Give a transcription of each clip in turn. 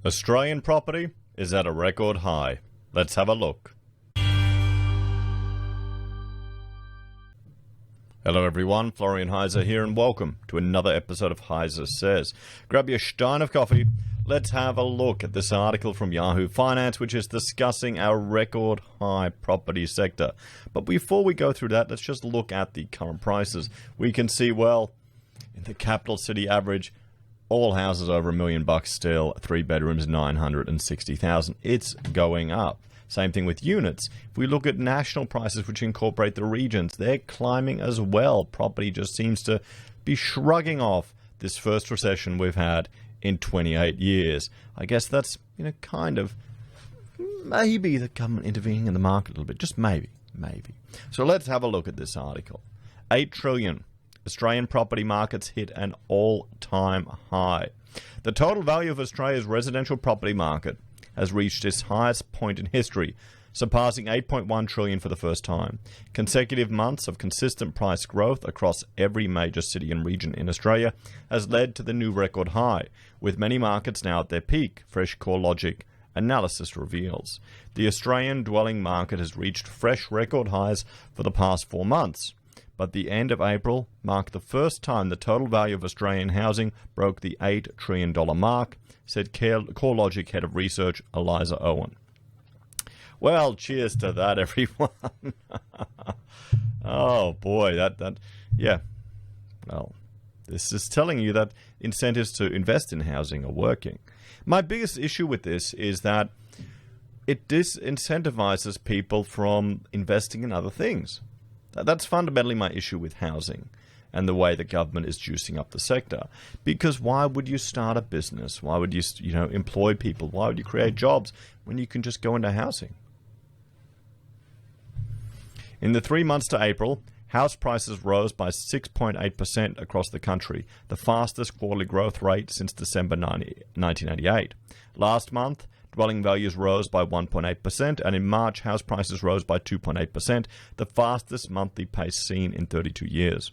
Australian property is at a record high. Let's have a look. Hello everyone, Florian.Heise here, and welcome to another episode of HeiseSays. Grab your stein of coffee. Let's have a look at this article from Yahoo Finance, which is discussing our record high property sector. But before we go through that, let's just look at the current prices. We can see, well, in the capital city average, all houses over $1 million still, 3 bedrooms, 960,000. It's going up. Same thing with units. If we look at national prices, which incorporate the regions, they're climbing as well. Property just seems to be shrugging off this first recession we've had in 28 years. I guess that's, kind of maybe the government intervening in the market a little bit. Just maybe. So let's have a look at this article. 8 trillion. Australian property markets hit an all-time high. The total value of Australia's residential property market has reached its highest point in history, surpassing 8.1 trillion for the first time. Consecutive months of consistent price growth across every major city and region in Australia has led to the new record high, with many markets now at their peak, fresh CoreLogic analysis reveals. The Australian dwelling market has reached fresh record highs for the past 4 months. But the end of April marked the first time the total value of Australian housing broke the $8 trillion mark, said CoreLogic Head of Research Eliza Owen. Well, cheers to that, everyone. Oh, boy, yeah. Well, this is telling you that incentives to invest in housing are working. My biggest issue with this is that it disincentivizes people from investing in other things. That's fundamentally my issue with housing and the way the government is juicing up the sector. Because why would you start a business? Why would you, employ people? Why would you create jobs when you can just go into housing? In the 3 months to April, house prices rose by 6.8% across the country, the fastest quarterly growth rate since December 1988. Last month, dwelling values rose by 1.8%, and in March, house prices rose by 2.8%, the fastest monthly pace seen in 32 years.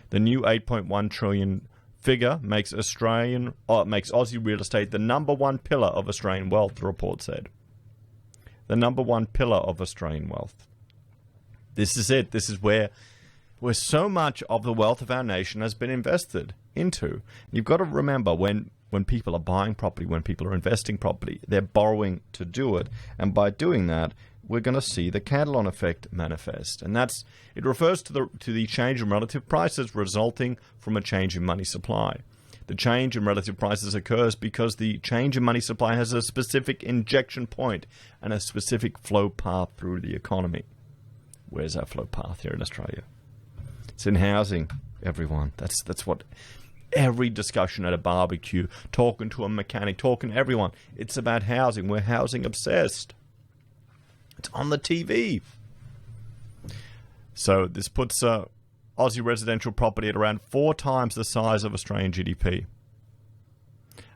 The new 8.1 trillion figure makes Aussie real estate the number one pillar of Australian wealth, the report said. The number one pillar of Australian wealth. This is it. This is where so much of the wealth of our nation has been invested into. You've got to remember, when people are buying property, when people are investing property, they're borrowing to do it. And by doing that, we're going to see the Cantillon effect manifest. And it refers to the change in relative prices resulting from a change in money supply. The change in relative prices occurs because the change in money supply has a specific injection point and a specific flow path through the economy. Where's our flow path here in Australia? It's in housing, everyone. That's what every discussion at a barbecue, talking to a mechanic, talking to everyone, it's about housing. We're housing obsessed. It's on the TV. So this puts Aussie residential property at around 4 times the size of Australian GDP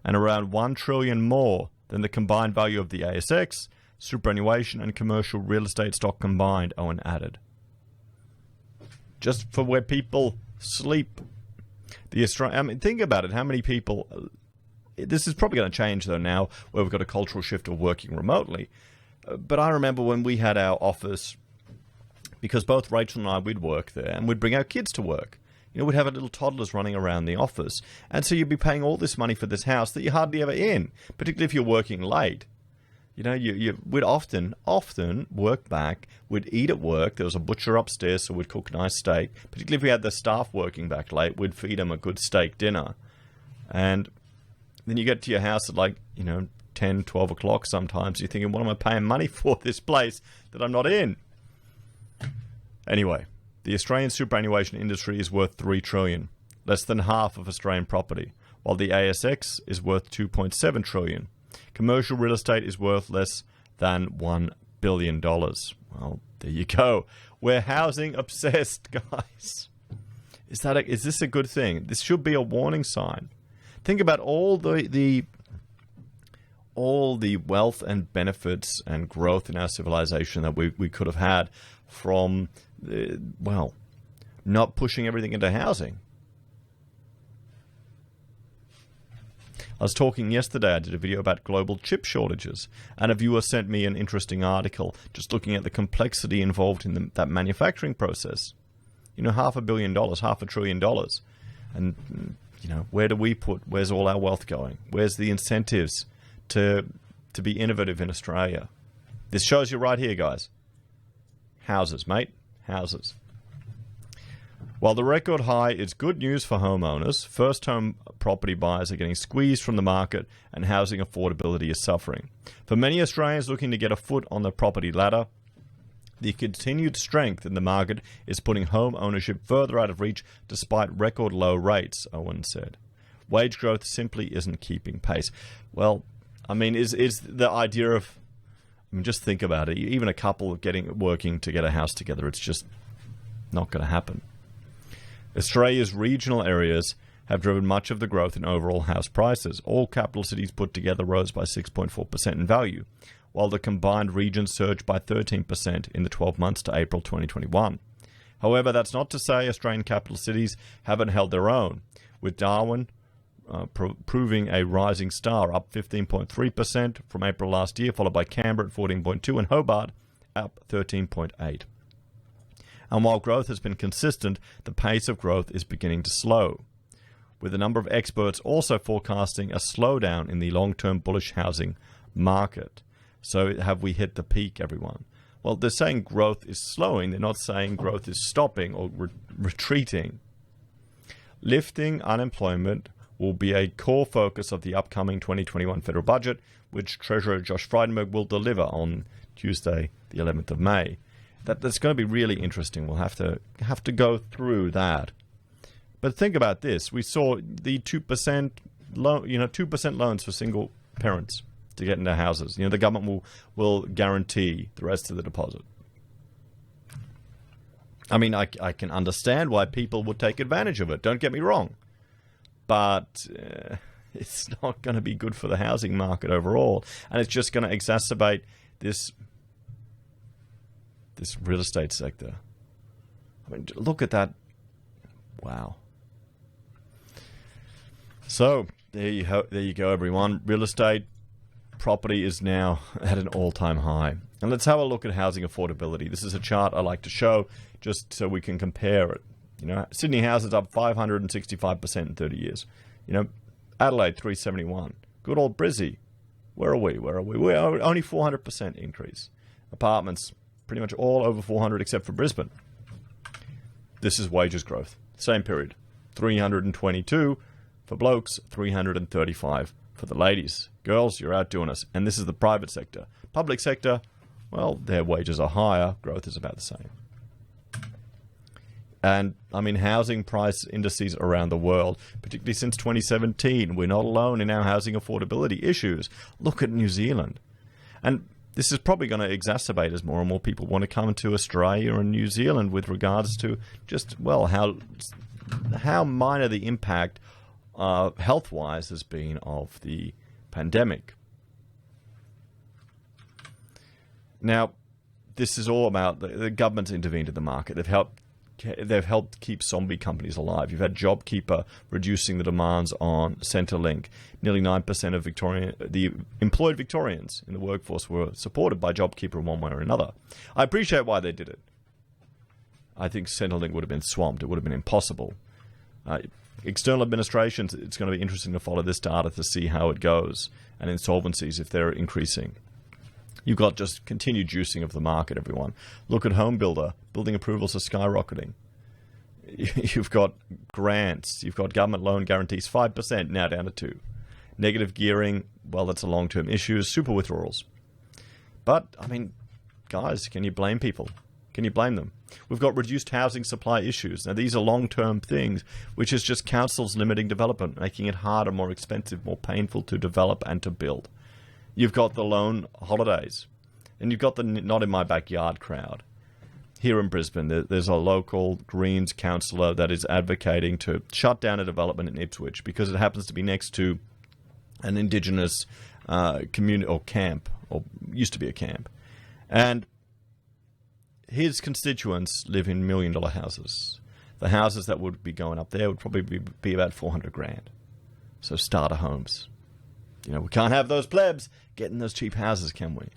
and around 1 trillion more than the combined value of the ASX, superannuation and commercial real estate stock combined, Owen added. Just for where people sleep. Think about it. How many people... This is probably going to change, though, now where we've got a cultural shift of working remotely. But I remember when we had our office, because both Rachel and I, we'd work there, and we'd bring our kids to work. We'd have our little toddlers running around the office. And so you'd be paying all this money for this house that you're hardly ever in, particularly if you're working late. We'd often work back. We'd eat at work. There was a butcher upstairs, so we'd cook nice steak. Particularly if we had the staff working back late, we'd feed them a good steak dinner. And then you get to your house at 10, 12 o'clock sometimes. You're thinking, what am I paying money for this place that I'm not in? Anyway, the Australian superannuation industry is worth 3 trillion, less than half of Australian property, while the ASX is worth 2.7 trillion. Commercial real estate is worth less than $1 billion. Well, there you go. We're housing obsessed, guys. Is this a good thing? This should be a warning sign. Think about all the wealth and benefits and growth in our civilization that we could have had from, not pushing everything into housing. I was talking yesterday, I did a video about global chip shortages, and a viewer sent me an interesting article just looking at the complexity involved in that manufacturing process. You know, $500 million, $500 billion. And, you know, where's all our wealth going? Where's the incentives to be innovative in Australia? This shows you right here, guys. Houses, mate. Houses. While the record high is good news for homeowners, first-home property buyers are getting squeezed from the market and housing affordability is suffering. For many Australians looking to get a foot on the property ladder, the continued strength in the market is putting home ownership further out of reach despite record low rates, Owen said. Wage growth simply isn't keeping pace. Well, I mean, is the idea of... I mean, just think about it. Even a couple working to get a house together, it's just not going to happen. Australia's regional areas have driven much of the growth in overall house prices. All capital cities put together rose by 6.4% in value, while the combined regions surged by 13% in the 12 months to April 2021. However, that's not to say Australian capital cities haven't held their own, with Darwin proving a rising star, up 15.3% from April last year, followed by Canberra at 14.2% and Hobart up 13.8%. And while growth has been consistent, the pace of growth is beginning to slow, with a number of experts also forecasting a slowdown in the long-term bullish housing market. So have we hit the peak, everyone? Well, they're saying growth is slowing. They're not saying growth is stopping or retreating. Lifting unemployment will be a core focus of the upcoming 2021 federal budget, which Treasurer Josh Frydenberg will deliver on Tuesday, the 11th of May. That's going to be really interesting. We'll have to go through that. But think about this: we saw the 2% loan, 2% loans for single parents to get into houses. The government will guarantee the rest of the deposit. I mean, I can understand why people would take advantage of it. Don't get me wrong, but it's not going to be good for the housing market overall, and it's just going to exacerbate this real estate sector. I mean, look at that. Wow. So there you go, everyone. Real estate property is now at an all-time high. And let's have a look at housing affordability. This is a chart I like to show just so we can compare it. Sydney houses up 565% in 30 years. Adelaide 371. Good old Brizzy. Where are we? We're only 400% increase. Apartments pretty much all over 400 except for Brisbane. This is wages growth. Same period. 322 for blokes, 335 for the ladies. Girls, you're outdoing us. And this is the private sector. Public sector, well, their wages are higher. Growth is about the same. And, I mean, housing price indices around the world, particularly since 2017, we're not alone in our housing affordability issues. Look at New Zealand. And this is probably going to exacerbate as more and more people want to come to Australia and New Zealand with regards to just, well, how minor the impact health-wise has been of the pandemic. Now, this is all about the government's intervened in the market. They've helped keep zombie companies alive. You've had JobKeeper reducing the demands on Centrelink. Nearly 9% of the employed Victorians in the workforce were supported by JobKeeper in one way or another. I appreciate why they did it. I think Centrelink would have been swamped. It would have been impossible. External administrations, it's going to be interesting to follow this data to see how it goes, and insolvencies if they're increasing. You've got just continued juicing of the market, everyone. Look at home builder. Building approvals are skyrocketing. You've got grants. You've got government loan guarantees, 5%, now down to 2%. Negative gearing, well, that's a long-term issue. Super withdrawals. But, I mean, guys, can you blame people? Can you blame them? We've got reduced housing supply issues. Now, these are long-term things, which is just councils limiting development, making it harder, more expensive, more painful to develop and to build. You've got the loan holidays, and you've got the not in my backyard crowd. Here in Brisbane, there's a local Greens councillor that is advocating to shut down a development in Ipswich because it happens to be next to an Indigenous community or camp, or used to be a camp. And his constituents live in $1 million houses. The houses that would be going up there would probably be about $400,000. So starter homes. We can't have those plebs getting those cheap houses, can we?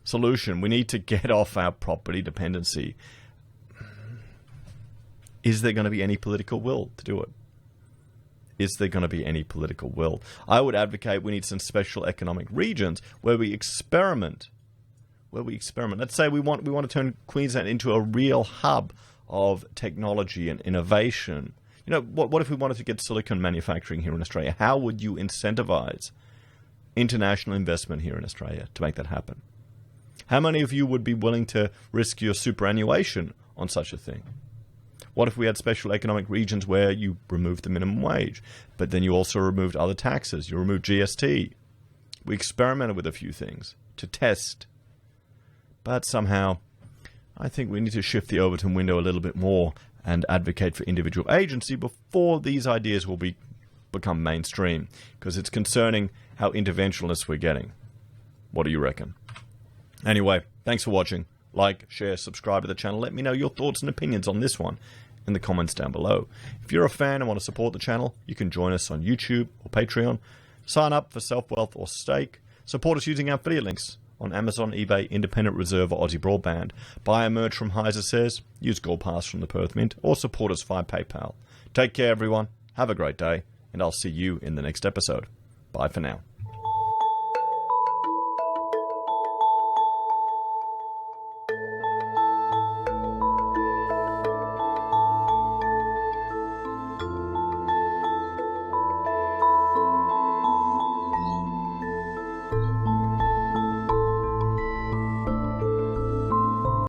Solution, we need to get off our property dependency. Is there going to be any political will to do it? Is there going to be any political will? I would advocate we need some special economic regions where we experiment. Let's say we want to turn Queensland into a real hub of technology and innovation. What if we wanted to get silicon manufacturing here in Australia? How would you incentivize international investment here in Australia to make that happen? How many of you would be willing to risk your superannuation on such a thing? What if we had special economic regions where you removed the minimum wage, but then you also removed other taxes? You removed GST. We experimented with a few things to test. But somehow, I think we need to shift the Overton window a little bit more and advocate for individual agency before these ideas will become mainstream, because it's concerning how interventionist we're getting. What do you reckon? Anyway, thanks for watching. Like, share, subscribe to the channel. Let me know your thoughts and opinions on this one in the comments down below. If you're a fan and want to support the channel, you can join us on YouTube or Patreon. Sign up for SelfWealth or Stake. Support us using our affiliate links on Amazon, eBay, Independent Reserve, or AussieBroadband. Buy our merch from HeiseSays, use Gold Pass from the Perth Mint, or support us via PayPal. Take care, everyone. Have a great day, and I'll see you in the next episode. Bye for now.